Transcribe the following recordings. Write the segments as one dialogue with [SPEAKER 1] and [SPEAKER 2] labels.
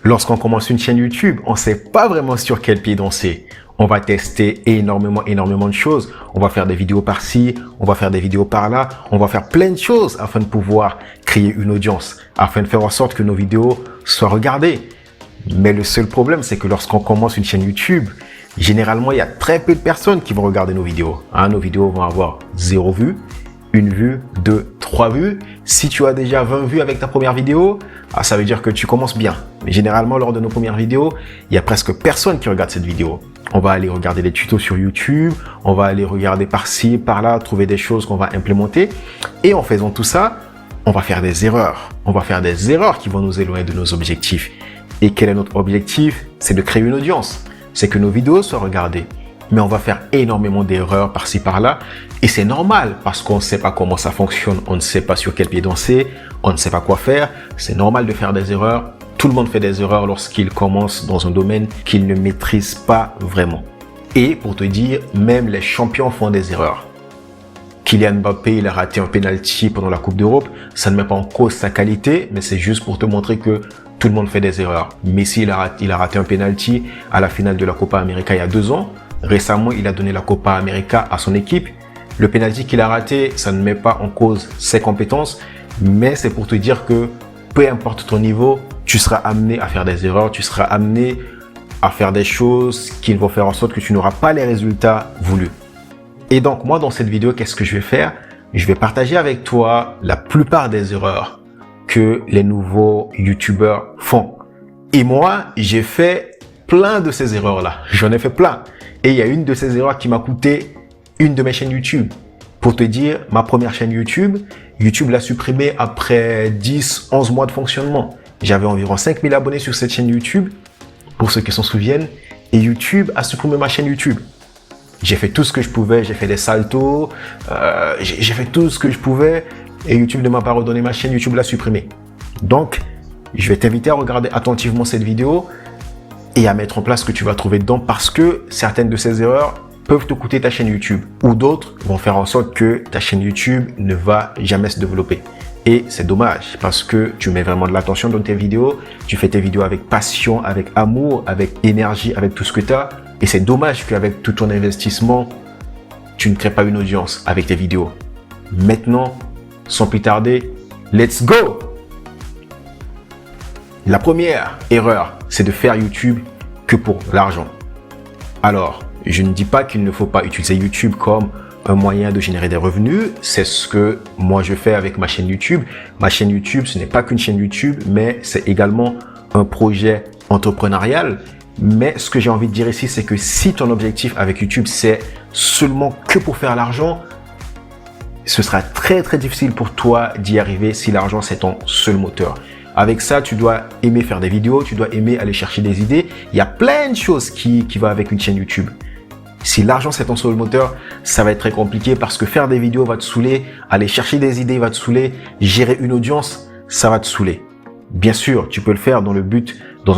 [SPEAKER 1] Lorsqu'on commence une chaîne YouTube, on ne sait pas vraiment sur quel pied danser. On va tester énormément de choses. On va faire des vidéos par-ci, on va faire des vidéos par-là. On va faire plein de choses afin de pouvoir créer une audience, afin de faire en sorte que nos vidéos soient regardées. Mais le seul problème, c'est que lorsqu'on commence une chaîne YouTube, généralement, il y a très peu de personnes qui vont regarder nos vidéos. Nos vidéos vont avoir 0 vue, 1 vue, 2, 3 vues. Si tu as déjà 20 vues avec ta première vidéo, ça veut dire que tu commences bien. Mais généralement, lors de nos premières vidéos, il y a presque personne qui regarde cette vidéo. On va aller regarder des tutos sur YouTube, on va aller regarder par-ci, par-là, trouver des choses qu'on va implémenter. Et en faisant tout ça, on va faire des erreurs. On va faire des erreurs qui vont nous éloigner de nos objectifs. Et quel est notre objectif? C'est de créer une audience. C'est que nos vidéos soient regardées. Mais on va faire énormément d'erreurs par-ci, par-là. Et c'est normal parce qu'on ne sait pas comment ça fonctionne. On ne sait pas sur quel pied danser. On ne sait pas quoi faire. C'est normal de faire des erreurs. Tout le monde fait des erreurs lorsqu'il commence dans un domaine qu'il ne maîtrise pas vraiment. Et pour te dire, même les champions font des erreurs. Kylian Mbappé, il a raté un penalty pendant la Coupe d'Europe. Ça ne met pas en cause sa qualité, mais c'est juste pour te montrer que tout le monde fait des erreurs. Messi, il a raté un penalty à la finale de la Copa América il y a 2 ans. Récemment, il a donné la Copa América à son équipe. Le penalty qu'il a raté, ça ne met pas en cause ses compétences, mais c'est pour te dire que peu importe ton niveau, tu seras amené à faire des erreurs, tu seras amené à faire des choses qui vont faire en sorte que tu n'auras pas les résultats voulus. Et donc, moi, dans cette vidéo, qu'est-ce que je vais faire? Je vais partager avec toi la plupart des erreurs que les nouveaux YouTubeurs font. Et moi, j'ai fait plein de ces erreurs-là. J'en ai fait plein. Et il y a une de ces erreurs qui m'a coûté une de mes chaînes YouTube. Pour te dire, ma première chaîne YouTube, YouTube l'a supprimée après 10-11 mois de fonctionnement. J'avais environ 5000 abonnés sur cette chaîne YouTube, pour ceux qui s'en souviennent. Et YouTube a supprimé ma chaîne YouTube. J'ai fait tout ce que je pouvais, j'ai fait des saltos, j'ai fait tout ce que je pouvais. Et YouTube ne m'a pas redonné ma chaîne, YouTube l'a supprimée. Donc, je vais t'inviter à regarder attentivement cette vidéo et à mettre en place ce que tu vas trouver dedans parce que certaines de ces erreurs peuvent te coûter ta chaîne YouTube ou d'autres vont faire en sorte que ta chaîne YouTube ne va jamais se développer. Et c'est dommage parce que tu mets vraiment de l'attention dans tes vidéos, tu fais tes vidéos avec passion, avec amour, avec énergie, avec tout ce que tu as. Et c'est dommage qu'avec tout ton investissement, tu ne crées pas une audience avec tes vidéos. Maintenant, sans plus tarder, let's go! La première erreur, c'est de faire YouTube que pour l'argent. Alors, je ne dis pas qu'il ne faut pas utiliser YouTube comme un moyen de générer des revenus. C'est ce que moi je fais avec ma chaîne YouTube. Ma chaîne YouTube, ce n'est pas qu'une chaîne YouTube, mais c'est également un projet entrepreneurial. Mais ce que j'ai envie de dire ici, c'est que si ton objectif avec YouTube, c'est seulement que pour faire l'argent, ce sera très difficile pour toi d'y arriver si l'argent c'est ton seul moteur. Avec ça, tu dois aimer faire des vidéos, tu dois aimer aller chercher des idées. Il y a plein de choses qui vont avec une chaîne YouTube. Si l'argent c'est ton seul moteur, ça va être très compliqué parce que faire des vidéos va te saouler, aller chercher des idées va te saouler, gérer une audience, ça va te saouler. Bien sûr, tu peux le faire dans un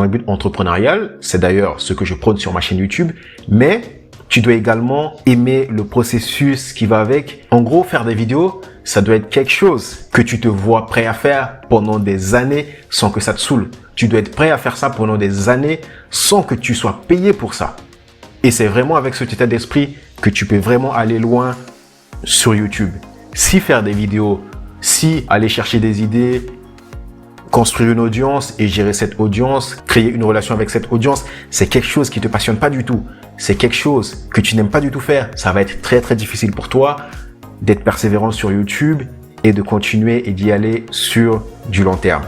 [SPEAKER 1] but entrepreneurial. C'est d'ailleurs ce que je prône sur ma chaîne YouTube. Mais tu dois également aimer le processus qui va avec. En gros, faire des vidéos, ça doit être quelque chose que tu te vois prêt à faire pendant des années sans que ça te saoule. Tu dois être prêt à faire ça pendant des années sans que tu sois payé pour ça. Et c'est vraiment avec cet état d'esprit que tu peux vraiment aller loin sur YouTube. Si faire des vidéos, si aller chercher des idées, construire une audience et gérer cette audience, créer une relation avec cette audience, c'est quelque chose qui te passionne pas du tout. C'est quelque chose que tu n'aimes pas du tout faire. Ça va être très difficile pour toi d'être persévérant sur YouTube et de continuer et d'y aller sur du long terme.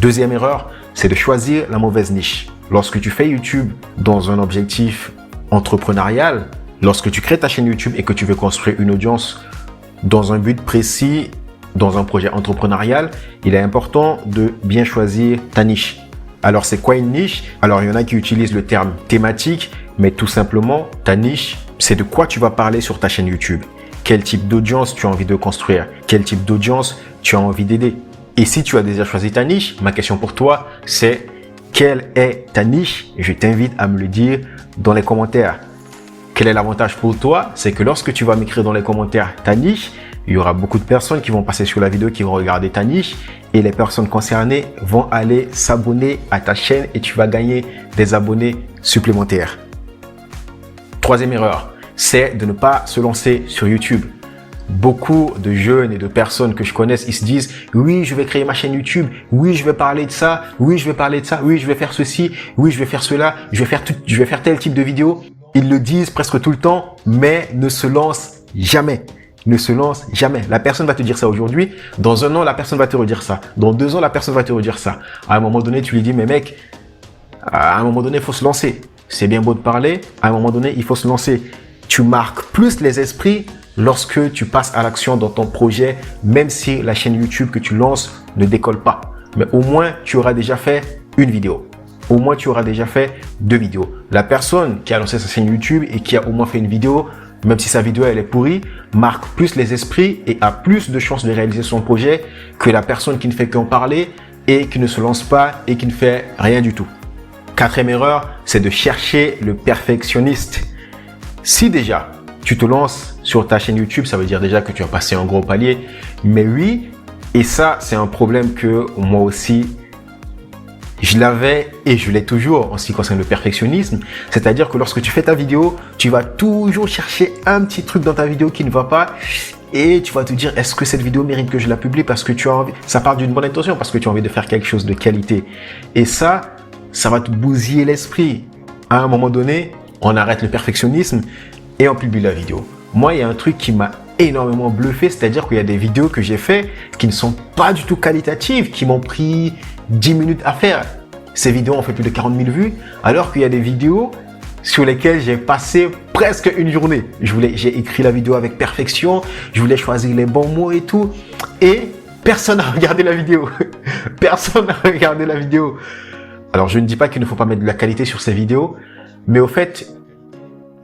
[SPEAKER 1] Deuxième erreur, c'est de choisir la mauvaise niche. Lorsque tu fais YouTube dans un objectif entrepreneurial, lorsque tu crées ta chaîne YouTube et que tu veux construire une audience dans un but précis, dans un projet entrepreneurial, il est important de bien choisir ta niche. Alors, c'est quoi une niche? Alors, il y en a qui utilisent le terme thématique, mais tout simplement, ta niche, c'est de quoi tu vas parler sur ta chaîne YouTube. Quel type d'audience tu as envie de construire? Quel type d'audience tu as envie d'aider? Et si tu as déjà choisi ta niche, ma question pour toi, c'est quelle est ta niche? Je t'invite à me le dire dans les commentaires. Quel est l'avantage pour toi? C'est que lorsque tu vas m'écrire dans les commentaires ta niche, il y aura beaucoup de personnes qui vont passer sur la vidéo, qui vont regarder ta niche et les personnes concernées vont aller s'abonner à ta chaîne et tu vas gagner des abonnés supplémentaires. Troisième erreur, c'est de ne pas se lancer sur YouTube. Beaucoup de jeunes et de personnes que je connaisse, ils se disent « Oui, je vais créer ma chaîne YouTube. Oui, je vais parler de ça. Oui, je vais parler de ça. Oui, je vais faire ceci. Oui, je vais faire cela. Je vais faire tel type de vidéo. » Ils le disent presque tout le temps, mais ne se lancent jamais. Ne se lance jamais. La personne va te dire ça aujourd'hui. Dans un an, la personne va te redire ça. Dans 2 ans, la personne va te redire ça. À un moment donné, tu lui dis « Mais mec, à un moment donné, il faut se lancer. C'est bien beau de parler. À un moment donné, il faut se lancer. » Tu marques plus les esprits lorsque tu passes à l'action dans ton projet, même si la chaîne YouTube que tu lances ne décolle pas. Mais au moins, tu auras déjà fait une vidéo. Au moins, tu auras déjà fait 2 vidéos. La personne qui a lancé sa chaîne YouTube et qui a au moins fait une vidéo, même si sa vidéo elle est pourrie, marque plus les esprits et a plus de chances de réaliser son projet que la personne qui ne fait qu'en parler et qui ne se lance pas et qui ne fait rien du tout. 4e erreur, c'est de chercher le perfectionniste. Si déjà, tu te lances sur ta chaîne YouTube, ça veut dire déjà que tu as passé un gros palier. Mais oui, et ça, c'est un problème que moi aussi, je l'avais et je l'ai toujours en ce qui concerne le perfectionnisme. C'est-à-dire que lorsque tu fais ta vidéo, tu vas toujours chercher un petit truc dans ta vidéo qui ne va pas et tu vas te dire, est-ce que cette vidéo mérite que je la publie parce que tu as envie, ça part d'une bonne intention, parce que tu as envie de faire quelque chose de qualité. Et ça va te bousiller l'esprit. À un moment donné, on arrête le perfectionnisme et on publie la vidéo. Moi, il y a un truc qui m'a énormément bluffé, c'est-à-dire qu'il y a des vidéos que j'ai fait qui ne sont pas du tout qualitatives, qui m'ont pris 10 minutes à faire. Ces vidéos ont fait plus de 40 000 vues, alors qu'il y a des vidéos sur lesquelles j'ai passé presque une journée. J'ai écrit la vidéo avec perfection, je voulais choisir les bons mots et tout, et personne n'a regardé la vidéo. Personne n'a regardé la vidéo. Alors, je ne dis pas qu'il ne faut pas mettre de la qualité sur ces vidéos, mais au fait,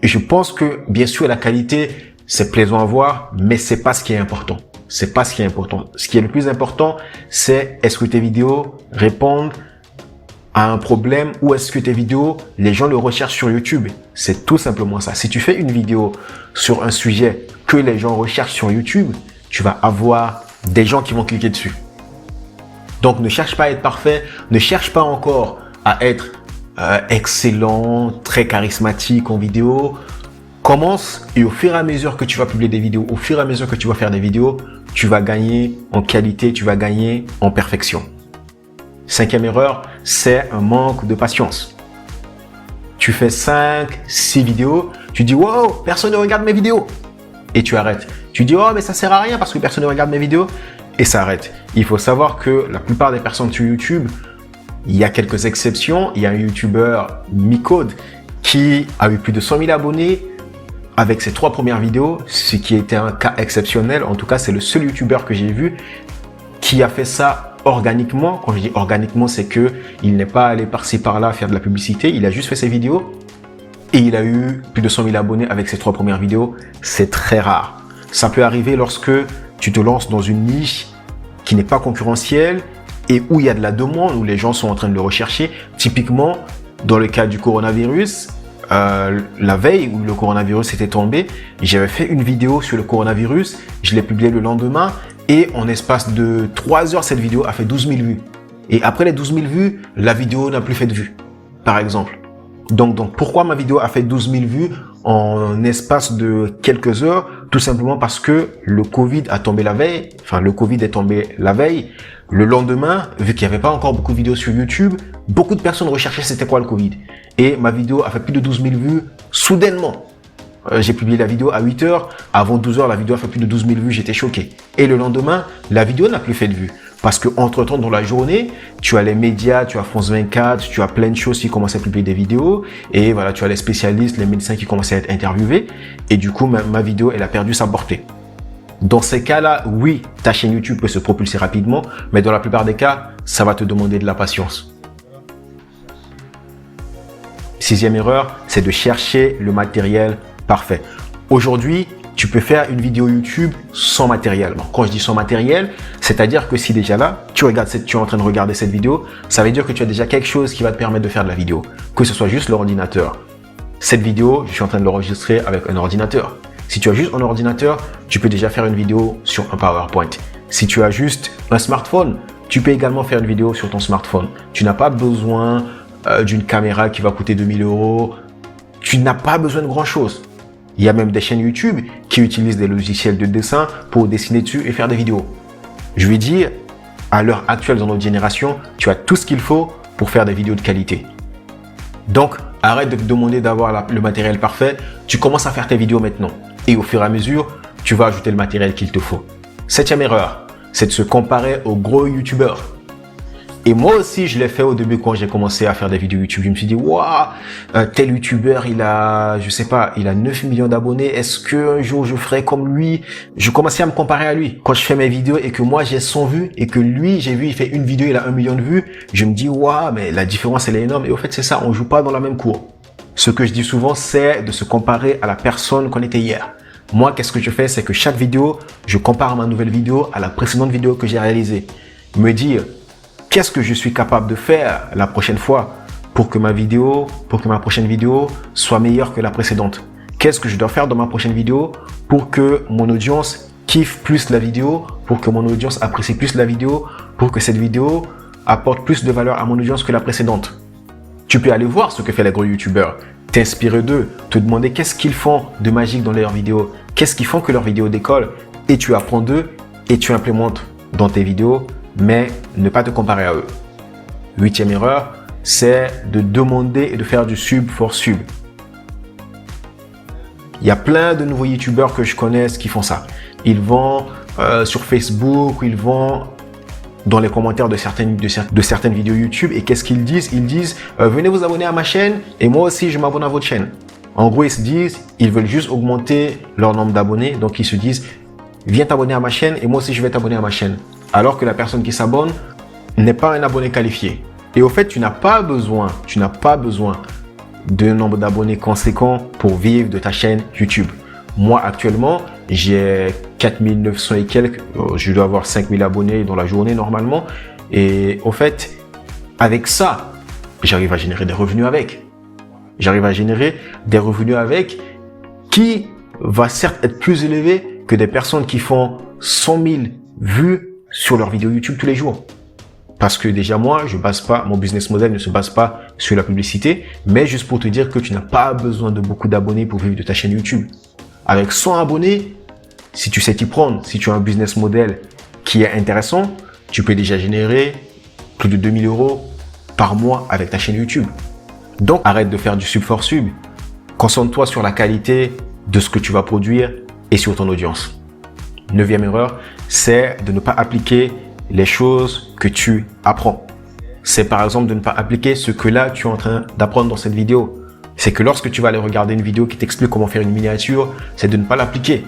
[SPEAKER 1] je pense que, bien sûr, la qualité, c'est plaisant à voir, mais c'est pas ce qui est important. C'est pas ce qui est important. Ce qui est le plus important, c'est est-ce que tes vidéos répondent à un problème ou est-ce que tes vidéos, les gens le recherchent sur YouTube. C'est tout simplement ça. Si tu fais une vidéo sur un sujet que les gens recherchent sur YouTube, tu vas avoir des gens qui vont cliquer dessus. Donc, ne cherche pas à être parfait. Ne cherche pas encore à être excellent, très charismatique en vidéo. Commence et au fur et à mesure que tu vas publier des vidéos, au fur et à mesure que tu vas faire des vidéos, tu vas gagner en qualité, tu vas gagner en perfection. 5e erreur, c'est un manque de patience. Tu fais 5, 6 vidéos, tu dis « Wow, personne ne regarde mes vidéos !» et tu arrêtes. Tu dis « Oh, mais ça sert à rien parce que personne ne regarde mes vidéos !» et ça arrête. Il faut savoir que la plupart des personnes sur YouTube, il y a quelques exceptions. Il y a un YouTuber, Micode, qui a eu plus de 100 000 abonnés avec ses 3 premières vidéos, ce qui était un cas exceptionnel. En tout cas, c'est le seul YouTuber que j'ai vu qui a fait ça organiquement. Quand je dis organiquement, c'est que il n'est pas allé par-ci par-là faire de la publicité. Il a juste fait ses vidéos et il a eu plus de 100 000 abonnés avec ses 3 premières vidéos. C'est très rare. Ça peut arriver lorsque tu te lances dans une niche qui n'est pas concurrentielle et où il y a de la demande, où les gens sont en train de le rechercher. Typiquement, dans le cas du coronavirus, la veille où le coronavirus était tombé, j'avais fait une vidéo sur le coronavirus, je l'ai publiée le lendemain et en espace de 3 heures, cette vidéo a fait 12 000 vues. Et après les 12 000 vues, la vidéo n'a plus fait de vues, par exemple. Donc, pourquoi ma vidéo a fait 12 000 vues en espace de quelques heures? Tout simplement parce que le Covid a tombé la veille. Enfin, le Covid est tombé la veille. Le lendemain, vu qu'il n'y avait pas encore beaucoup de vidéos sur YouTube, beaucoup de personnes recherchaient c'était quoi le Covid. Et ma vidéo a fait plus de 12 000 vues soudainement. J'ai publié la vidéo à 8 heures. Avant 12 heures, la vidéo a fait plus de 12 000 vues. J'étais choqué. Et le lendemain, la vidéo n'a plus fait de vues. Parce que entre-temps, dans la journée, tu as les médias, tu as France 24, tu as plein de choses qui commencent à publier des vidéos. Et voilà, tu as les spécialistes, les médecins qui commencent à être interviewés. Et du coup, ma vidéo, elle a perdu sa portée. Dans ces cas-là, oui, ta chaîne YouTube peut se propulser rapidement. Mais dans la plupart des cas, ça va te demander de la patience. 6e erreur, c'est de chercher le matériel parfait. Aujourd'hui, tu peux faire une vidéo YouTube sans matériel. Bon, quand je dis sans matériel, c'est-à-dire que si déjà là, tu es en train de regarder cette vidéo, ça veut dire que tu as déjà quelque chose qui va te permettre de faire de la vidéo. Que ce soit juste l'ordinateur. Cette vidéo, je suis en train de l'enregistrer avec un ordinateur. Si tu as juste un ordinateur, tu peux déjà faire une vidéo sur un PowerPoint. Si tu as juste un smartphone, tu peux également faire une vidéo sur ton smartphone. Tu n'as pas besoin d'une caméra qui va coûter 2000 €. Tu n'as pas besoin de grand-chose. Il y a même des chaînes YouTube qui utilisent des logiciels de dessin pour dessiner dessus et faire des vidéos. Je vais dire, à l'heure actuelle dans notre génération, tu as tout ce qu'il faut pour faire des vidéos de qualité. Donc, arrête de te demander d'avoir le matériel parfait. Tu commences à faire tes vidéos maintenant. Et au fur et à mesure, tu vas ajouter le matériel qu'il te faut. 7e erreur, c'est de se comparer aux gros youtubeurs. Et moi aussi, je l'ai fait au début quand j'ai commencé à faire des vidéos YouTube. Je me suis dit, waouh, tel youtubeur, il a 9 millions d'abonnés. Est-ce qu'un jour je ferai comme lui? Je commençais à me comparer à lui. Quand je fais mes vidéos et que moi j'ai 100 vues et que lui, j'ai vu, il fait une vidéo, il a 1 million de vues, je me dis, waouh, mais la différence, elle est énorme. Et au fait, c'est ça, on joue pas dans la même cour. Ce que je dis souvent, c'est de se comparer à la personne qu'on était hier. Moi, qu'est-ce que je fais? C'est que chaque vidéo, je compare ma nouvelle vidéo à la précédente vidéo que j'ai réalisée. Me dire, qu'est-ce que je suis capable de faire la prochaine fois pour que ma prochaine vidéo soit meilleure que la précédente? Qu'est-ce que je dois faire dans ma prochaine vidéo pour que mon audience kiffe plus la vidéo, pour que mon audience apprécie plus la vidéo, pour que cette vidéo apporte plus de valeur à mon audience que la précédente? Tu peux aller voir ce que font les gros youtubeurs, t'inspirer d'eux, te demander qu'est-ce qu'ils font de magique dans leurs vidéos, qu'est-ce qui font que leurs vidéos décollent, et tu apprends d'eux et tu implémentes dans tes vidéos, mais ne pas te comparer à eux. 8e erreur, c'est de demander et de faire du sub for sub. Il y a plein de nouveaux youtubeurs que je connais qui font ça. Ils vont sur Facebook, ils vont dans les commentaires de certaines vidéos YouTube, et qu'est-ce qu'ils disent? Ils disent venez vous abonner à ma chaîne et moi aussi je m'abonne à votre chaîne. En gros, ils se disent, ils veulent juste augmenter leur nombre d'abonnés, donc ils se disent viens t'abonner à ma chaîne et moi aussi je vais t'abonner à ma chaîne. Alors que la personne qui s'abonne n'est pas un abonné qualifié. Et au fait, tu n'as pas besoin d'un nombre d'abonnés conséquent pour vivre de ta chaîne YouTube. Moi, actuellement, j'ai 4900 et quelques. Je dois avoir 5000 abonnés dans la journée normalement. Et au fait, avec ça, j'arrive à générer des revenus avec. Qui va certes être plus élevé que des personnes qui font 100 000 vues sur leurs vidéos YouTube tous les jours. Parce que déjà moi, mon business model ne se base pas sur la publicité, mais juste pour te dire que tu n'as pas besoin de beaucoup d'abonnés pour vivre de ta chaîne YouTube. Avec 100 abonnés, si tu sais t'y prendre, si tu as un business model qui est intéressant, tu peux déjà générer plus de 2000 € par mois avec ta chaîne YouTube. Donc arrête de faire du sub for sub. Concentre-toi sur la qualité de ce que tu vas produire et sur ton audience. 9e erreur, c'est de ne pas appliquer les choses que tu apprends. C'est par exemple de ne pas appliquer ce que là tu es en train d'apprendre dans cette vidéo. C'est que lorsque tu vas aller regarder une vidéo qui t'explique comment faire une miniature, c'est de ne pas l'appliquer.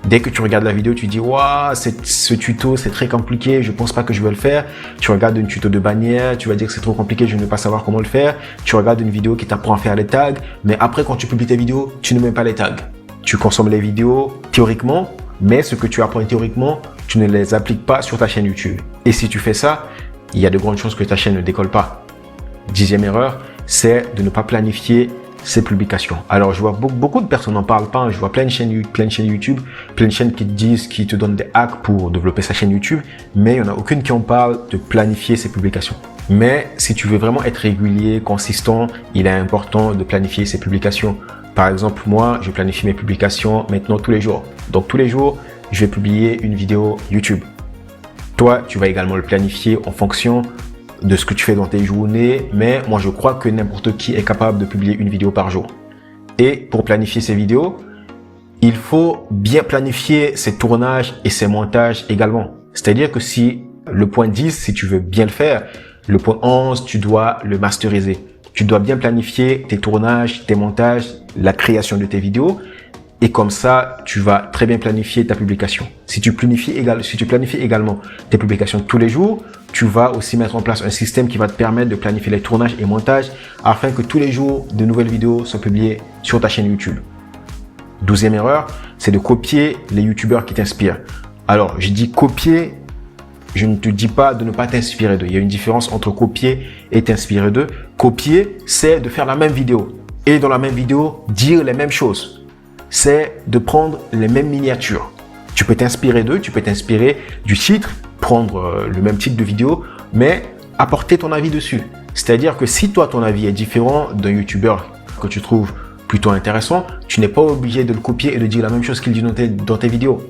[SPEAKER 1] Dès que tu regardes la vidéo, tu dis waouh, ce tuto c'est très compliqué, je pense pas que je vais le faire. Tu regardes une tuto de bannière, tu vas dire que c'est trop compliqué, je ne vais pas savoir comment le faire. Tu regardes une vidéo qui t'apprend à faire les tags, mais après quand tu publies tes vidéos, tu ne mets pas les tags. Tu consommes les vidéos théoriquement, mais ce que tu apprends théoriquement, tu ne les appliques pas sur ta chaîne YouTube. Et si tu fais ça, il y a de grandes chances que ta chaîne ne décolle pas. 10e erreur, c'est de ne pas planifier ses publications. Alors, je vois beaucoup de personnes n'en parlent pas. Je vois plein de chaînes YouTube, plein de chaînes qui te donnent des hacks pour développer sa chaîne YouTube, mais il n'y en a aucune qui en parle de planifier ses publications. Mais si tu veux vraiment être régulier, consistant, il est important de planifier ses publications. Par exemple, moi, je planifie mes publications maintenant tous les jours. Donc, tous les jours, je vais publier une vidéo YouTube. Toi, tu vas également le planifier en fonction de ce que tu fais dans tes journées, mais moi, je crois que n'importe qui est capable de publier une vidéo par jour. Et pour planifier ces vidéos, il faut bien planifier ses tournages et ses montages également. C'est-à-dire que si le point 10, si tu veux bien le faire, le point 11, tu dois le masteriser. Tu dois bien planifier tes tournages, tes montages, la création de tes vidéos. Et comme ça, tu vas très bien planifier ta publication. Si tu planifies également tes publications tous les jours, tu vas aussi mettre en place un système qui va te permettre de planifier les tournages et montages afin que tous les jours, de nouvelles vidéos soient publiées sur ta chaîne YouTube. 12e erreur, c'est de copier les youtubeurs qui t'inspirent. Alors, je dis copier, je ne te dis pas de ne pas t'inspirer d'eux. Il y a une différence entre copier et t'inspirer d'eux. Copier, c'est de faire la même vidéo et dans la même vidéo, dire les mêmes choses. c'est de prendre les mêmes miniatures. Tu peux t'inspirer d'eux, tu peux t'inspirer du titre, prendre le même titre de vidéo, mais apporter ton avis dessus. C'est-à-dire que si toi, ton avis est différent d'un YouTuber que tu trouves plutôt intéressant, tu n'es pas obligé de le copier et de dire la même chose qu'il dit dans tes vidéos.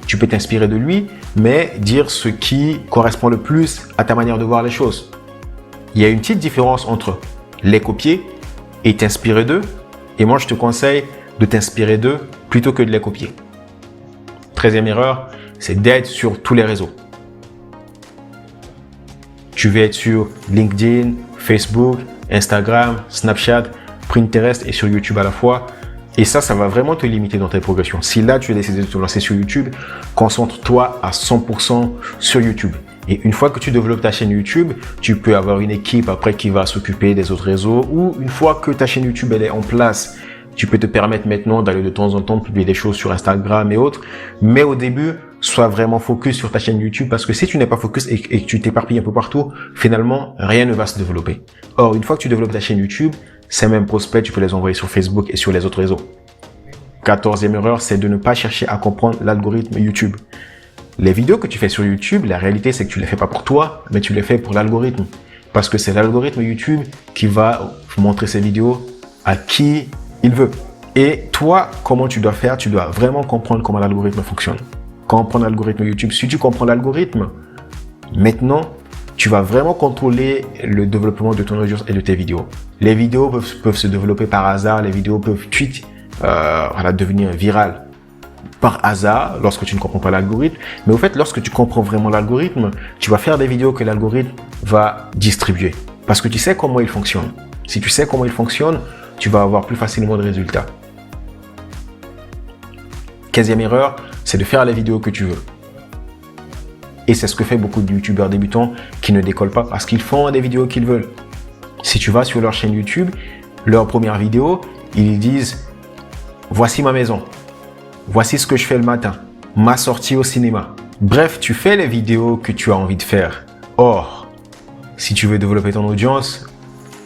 [SPEAKER 1] Tu peux t'inspirer de lui, mais dire ce qui correspond le plus à ta manière de voir les choses. Il y a une petite différence entre les copier et t'inspirer d'eux. Et moi, je te conseille de t'inspirer d'eux plutôt que de les copier. 13e erreur, c'est d'être sur tous les réseaux. Tu veux être sur LinkedIn, Facebook, Instagram, Snapchat, Pinterest et sur YouTube à la fois. Et ça va vraiment te limiter dans tes progressions. Si là, tu as décidé de te lancer sur YouTube, concentre-toi à 100% sur YouTube. Et une fois que tu développes ta chaîne YouTube, tu peux avoir une équipe après qui va s'occuper des autres réseaux. Ou une fois que ta chaîne YouTube elle est en place, tu peux te permettre maintenant d'aller de temps en temps publier des choses sur Instagram et autres. Mais au début, sois vraiment focus sur ta chaîne YouTube parce que si tu n'es pas focus et que tu t'éparpilles un peu partout, finalement, rien ne va se développer. Or, une fois que tu développes ta chaîne YouTube, ces mêmes prospects, tu peux les envoyer sur Facebook et sur les autres réseaux. 14e erreur, c'est de ne pas chercher à comprendre l'algorithme YouTube. Les vidéos que tu fais sur YouTube, la réalité, c'est que tu les fais pas pour toi, mais tu les fais pour l'algorithme. Parce que c'est l'algorithme YouTube qui va montrer ces vidéos à qui il veut. Et toi, comment tu dois faire? Tu dois vraiment comprendre comment l'algorithme fonctionne. Comprendre l'algorithme YouTube. Si tu comprends l'algorithme, maintenant, tu vas vraiment contrôler le développement de ton audience et de tes vidéos. Les vidéos peuvent se développer par hasard. Les vidéos peuvent devenir virales par hasard lorsque tu ne comprends pas l'algorithme. Mais au fait, lorsque tu comprends vraiment l'algorithme, tu vas faire des vidéos que l'algorithme va distribuer. Parce que tu sais comment il fonctionne. Si tu sais comment il fonctionne, tu vas avoir plus facilement de résultats. 15e erreur, c'est de faire les vidéos que tu veux. Et c'est ce que fait beaucoup de youtubeurs débutants qui ne décollent pas parce qu'ils font des vidéos qu'ils veulent. Si tu vas sur leur chaîne YouTube, leur première vidéo, ils disent « Voici ma maison. Voici ce que je fais le matin. Ma sortie au cinéma. » Bref, tu fais les vidéos que tu as envie de faire. Or, si tu veux développer ton audience,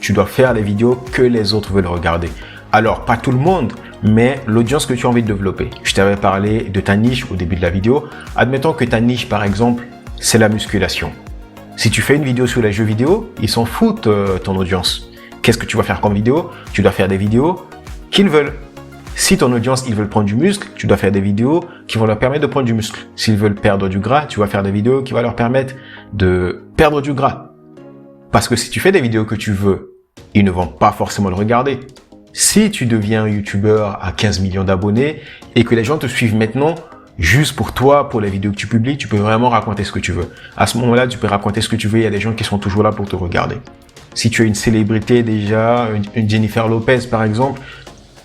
[SPEAKER 1] tu dois faire les vidéos que les autres veulent regarder. Alors, pas tout le monde, mais l'audience que tu as envie de développer. Je t'avais parlé de ta niche au début de la vidéo. Admettons que ta niche, par exemple, c'est la musculation. Si tu fais une vidéo sur les jeux vidéo, ils s'en foutent ton audience. Qu'est-ce que tu vas faire comme vidéo? Tu dois faire des vidéos qu'ils veulent. Si ton audience, ils veulent prendre du muscle, tu dois faire des vidéos qui vont leur permettre de prendre du muscle. S'ils veulent perdre du gras, tu vas faire des vidéos qui vont leur permettre de perdre du gras. Parce que si tu fais des vidéos que tu veux, ils ne vont pas forcément le regarder. Si tu deviens un YouTuber à 15 millions d'abonnés et que les gens te suivent maintenant juste pour toi, pour les vidéos que tu publies, tu peux vraiment raconter ce que tu veux. À ce moment-là, tu peux raconter ce que tu veux. Il y a des gens qui sont toujours là pour te regarder. Si tu es une célébrité déjà, une Jennifer Lopez par exemple,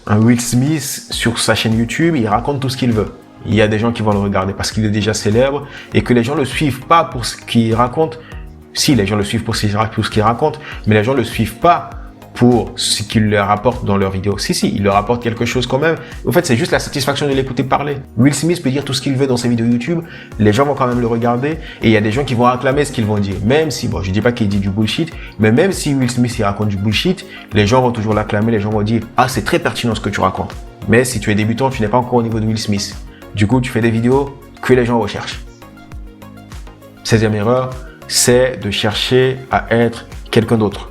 [SPEAKER 1] un Will Smith sur sa chaîne YouTube, il raconte tout ce qu'il veut. Il y a des gens qui vont le regarder parce qu'il est déjà célèbre et que les gens ne le suivent pas pour ce qu'il raconte. Si, les gens le suivent pour ce qu'il raconte, mais les gens ne le suivent pas pour ce qu'il leur apporte dans leurs vidéos. Si, il leur apporte quelque chose quand même. En fait, c'est juste la satisfaction de l'écouter parler. Will Smith peut dire tout ce qu'il veut dans ses vidéos YouTube, les gens vont quand même le regarder et il y a des gens qui vont acclamer ce qu'ils vont dire. Même si, bon, je dis pas qu'il dit du bullshit, mais même si Will Smith il raconte du bullshit, les gens vont toujours l'acclamer, les gens vont dire « Ah, c'est très pertinent ce que tu racontes ». Mais si tu es débutant, tu n'es pas encore au niveau de Will Smith. Du coup, tu fais des vidéos que les gens recherchent. 16e erreur, c'est de chercher à être quelqu'un d'autre.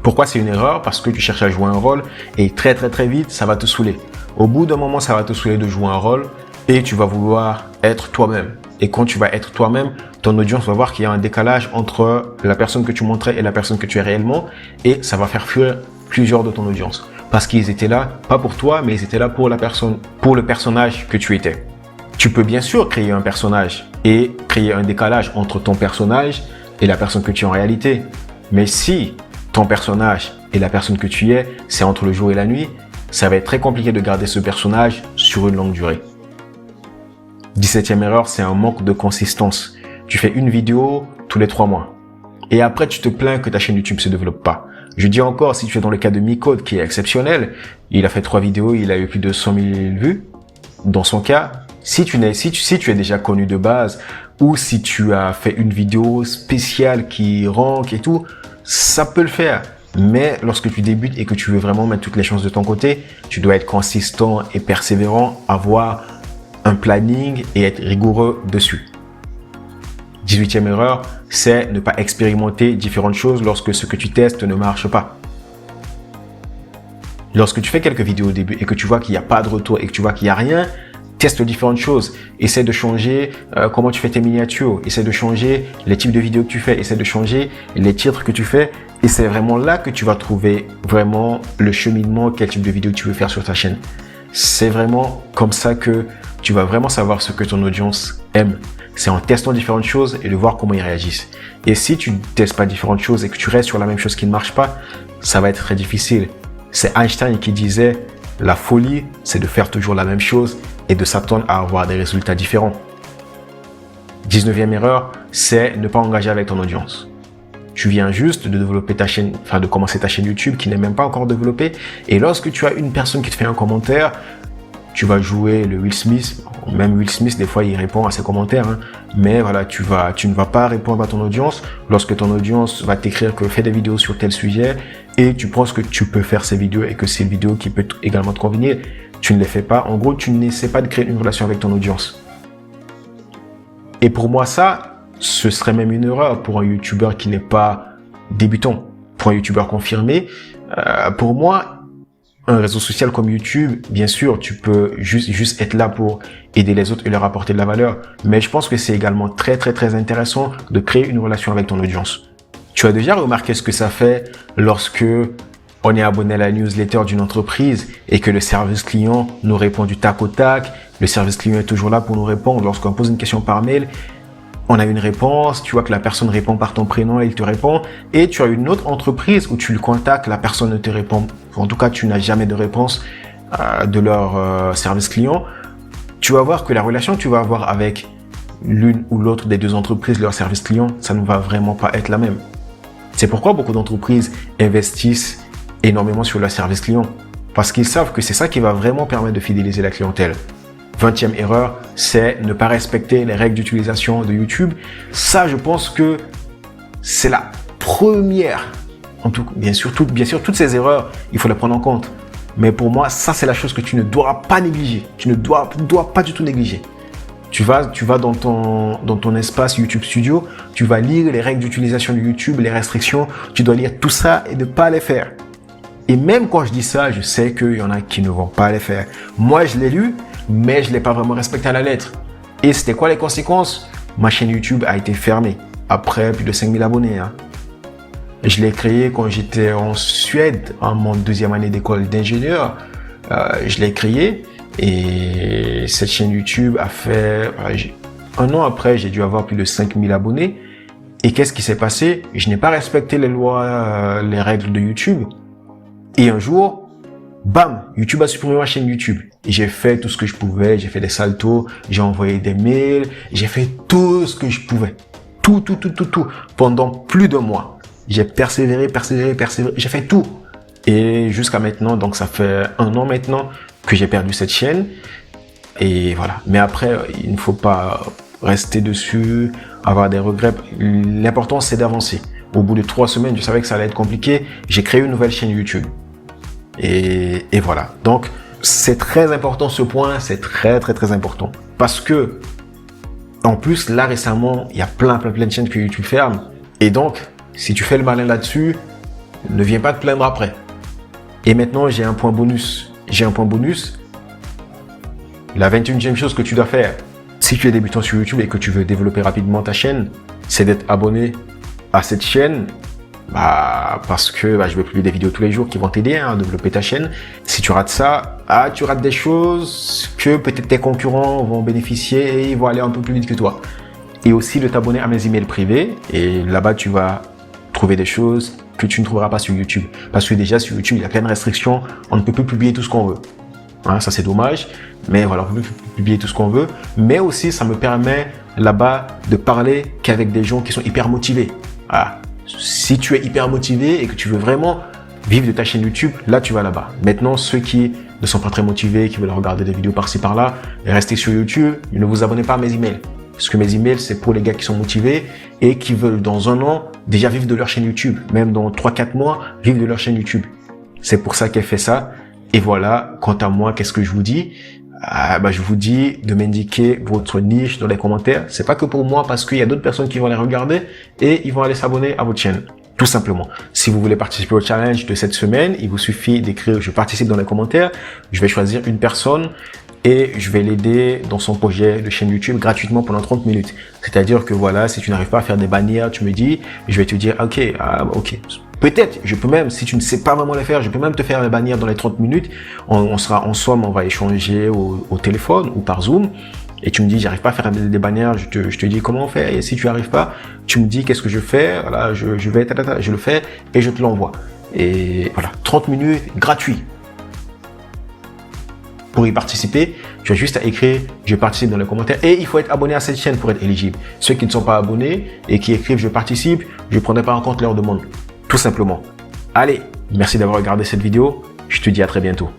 [SPEAKER 1] Pourquoi c'est une erreur? Parce que tu cherches à jouer un rôle et très vite, ça va te saouler. Au bout d'un moment, ça va te saouler de jouer un rôle et tu vas vouloir être toi-même. Et quand tu vas être toi-même, ton audience va voir qu'il y a un décalage entre la personne que tu montrais et la personne que tu es réellement et ça va faire fuir plusieurs de ton audience. Parce qu'ils étaient là, pas pour toi, mais ils étaient là pour la personne, pour le personnage que tu étais. Tu peux bien sûr créer un personnage et créer un décalage entre ton personnage et la personne que tu es en réalité. Mais si ton personnage et la personne que tu es, c'est entre le jour et la nuit, ça va être très compliqué de garder ce personnage sur une longue durée. 17e erreur, c'est un manque de consistance. Tu fais une vidéo tous les 3 mois. Et après, tu te plains que ta chaîne YouTube se développe pas. Je dis encore, si tu es dans le cas de Micode, qui est exceptionnel, il a fait 3 vidéos, il a eu plus de 100 000 vues. Dans son cas, si tu es déjà connu de base, ou si tu as fait une vidéo spéciale qui rank et tout, ça peut le faire. Mais lorsque tu débutes et que tu veux vraiment mettre toutes les chances de ton côté, tu dois être consistant et persévérant, avoir un planning et être rigoureux dessus. 18e erreur, c'est ne pas expérimenter différentes choses lorsque ce que tu testes ne marche pas. Lorsque tu fais quelques vidéos au début et que tu vois qu'il n'y a pas de retour et que tu vois qu'il n'y a rien, teste différentes choses. Essaie de changer comment tu fais tes miniatures. Essaie de changer les types de vidéos que tu fais. Essaie de changer les titres que tu fais. Et c'est vraiment là que tu vas trouver vraiment le cheminement, quel type de vidéo tu veux faire sur ta chaîne. C'est vraiment comme ça que tu vas vraiment savoir ce que ton audience aime. C'est en testant différentes choses et de voir comment ils réagissent. Et si tu ne testes pas différentes choses et que tu restes sur la même chose qui ne marche pas, ça va être très difficile. C'est Einstein qui disait « La folie, c'est de faire toujours la même chose et de s'attendre à avoir des résultats différents. » 19e erreur, c'est ne pas engager avec ton audience. Tu viens juste de développer ta chaîne, enfin de commencer ta chaîne YouTube qui n'est même pas encore développée. Et lorsque tu as une personne qui te fait un commentaire, tu vas jouer le Will Smith. Même Will Smith, des fois, il répond à ses commentaires. Hein. Mais voilà, tu ne vas pas répondre à ton audience. Lorsque ton audience va t'écrire que fais des vidéos sur tel sujet et tu penses que tu peux faire ces vidéos et que c'est une vidéo qui peut également te convenir, tu ne les fais pas. En gros, tu n'essaies pas de créer une relation avec ton audience. Et pour moi, ça, ce serait même une erreur pour un YouTuber qui n'est pas débutant. Pour un YouTuber confirmé, pour moi, un réseau social comme YouTube, bien sûr, tu peux juste être là pour aider les autres et leur apporter de la valeur. Mais je pense que c'est également très intéressant de créer une relation avec ton audience. Tu as déjà remarqué ce que ça fait lorsque on est abonné à la newsletter d'une entreprise et que le service client nous répond du tac au tac. Le service client est toujours là pour nous répondre. Lorsqu'on pose une question par mail, on a une réponse, tu vois que la personne répond par ton prénom et il te répond. Et tu as une autre entreprise où tu le contactes, la personne ne te répond. En tout cas, tu n'as jamais de réponse de leur service client. Tu vas voir que la relation que tu vas avoir avec l'une ou l'autre des deux entreprises, leur service client, ça ne va vraiment pas être la même. C'est pourquoi beaucoup d'entreprises investissent énormément sur leur service client. Parce qu'ils savent que c'est ça qui va vraiment permettre de fidéliser la clientèle. 20e erreur, c'est ne pas respecter les règles d'utilisation de YouTube. Ça, je pense que c'est la première. En tout cas, bien sûr, toutes ces erreurs, il faut les prendre en compte. Mais pour moi, ça, c'est la chose que tu ne dois pas négliger. Tu ne dois pas du tout négliger. Tu vas dans ton espace YouTube Studio, tu vas lire les règles d'utilisation de YouTube, les restrictions. Tu dois lire tout ça et ne pas les faire. Et même quand je dis ça, je sais qu'il y en a qui ne vont pas les faire. Moi, je l'ai lu, mais je ne l'ai pas vraiment respecté à la lettre. Et c'était quoi les conséquences? Ma chaîne YouTube a été fermée après plus de 5000 abonnés. Hein. Je l'ai créée quand j'étais en Suède, en mon deuxième année d'école d'ingénieur. Je l'ai créée et cette chaîne YouTube a fait... un an après, j'ai dû avoir plus de 5000 abonnés. Et qu'est-ce qui s'est passé? Je n'ai pas respecté les lois, les règles de YouTube. Et un jour, bam, YouTube a supprimé ma chaîne YouTube. Et j'ai fait tout ce que je pouvais, j'ai fait des saltos, j'ai envoyé des mails, j'ai fait tout ce que je pouvais. Tout. Pendant plus de mois. J'ai persévéré, j'ai fait tout. Et jusqu'à maintenant, donc ça fait un an maintenant que j'ai perdu cette chaîne. Et voilà. Mais après, il ne faut pas rester dessus, avoir des regrets. L'important, c'est d'avancer. Au bout de 3 semaines, je savais que ça allait être compliqué. J'ai créé une nouvelle chaîne YouTube. Et voilà. Donc, c'est très important ce point. C'est très important. Parce que, en plus, là, récemment, il y a plein de chaînes que YouTube ferme. Et donc, si tu fais le malin là-dessus, ne viens pas te plaindre après. Et maintenant, j'ai un point bonus. La 21e chose que tu dois faire, si tu es débutant sur YouTube et que tu veux développer rapidement ta chaîne, c'est d'être abonné à cette chaîne. Parce que je vais publier des vidéos tous les jours qui vont t'aider à développer ta chaîne. Si tu rates ça, tu rates des choses que peut-être tes concurrents vont bénéficier et ils vont aller un peu plus vite que toi. Et aussi de t'abonner à mes emails privés. Et là-bas, tu vas trouver des choses que tu ne trouveras pas sur YouTube. Parce que déjà, sur YouTube, il y a plein de restrictions. On ne peut plus publier tout ce qu'on veut. Hein, ça, c'est dommage. Mais voilà, on peut plus publier tout ce qu'on veut. Mais aussi, ça me permet là-bas de parler qu'avec des gens qui sont hyper motivés. Voilà. Si tu es hyper motivé et que tu veux vraiment vivre de ta chaîne YouTube, là, tu vas là-bas. Maintenant, ceux qui ne sont pas très motivés, qui veulent regarder des vidéos par-ci, par-là, restez sur YouTube et ne vous abonnez pas à mes emails. Parce que mes emails, c'est pour les gars qui sont motivés et qui veulent dans un an déjà vivre de leur chaîne YouTube. Même dans 3-4 mois, vivre de leur chaîne YouTube. C'est pour ça qu'elle fait ça. Et voilà, quant à moi, qu'est-ce que je vous dis? Je vous dis de m'indiquer votre niche dans les commentaires. C'est pas que pour moi, parce qu'il y a d'autres personnes qui vont les regarder et ils vont aller s'abonner à votre chaîne. Tout simplement. Si vous voulez participer au challenge de cette semaine, il vous suffit d'écrire « Je participe » dans les commentaires. Je vais choisir une personne et je vais l'aider dans son projet de chaîne YouTube gratuitement pendant 30 minutes. C'est-à-dire que voilà, si tu n'arrives pas à faire des bannières, tu me dis, je vais te dire, ok. Peut-être, je peux même, si tu ne sais pas vraiment les faire, je peux même te faire les bannières dans les 30 minutes. On sera ensemble, on va échanger au téléphone ou par Zoom. Et tu me dis, j'arrive pas à faire des bannières, je te dis comment on fait. Et si tu arrives pas, tu me dis qu'est-ce que je fais. Voilà, je le fais et je te l'envoie. Et voilà, 30 minutes gratuit. Pour y participer, tu as juste à écrire « Je participe » dans les commentaires. Et il faut être abonné à cette chaîne pour être éligible. Ceux qui ne sont pas abonnés et qui écrivent « Je participe », je ne prendrai pas en compte leur demande. Tout simplement. Allez, merci d'avoir regardé cette vidéo. Je te dis à très bientôt.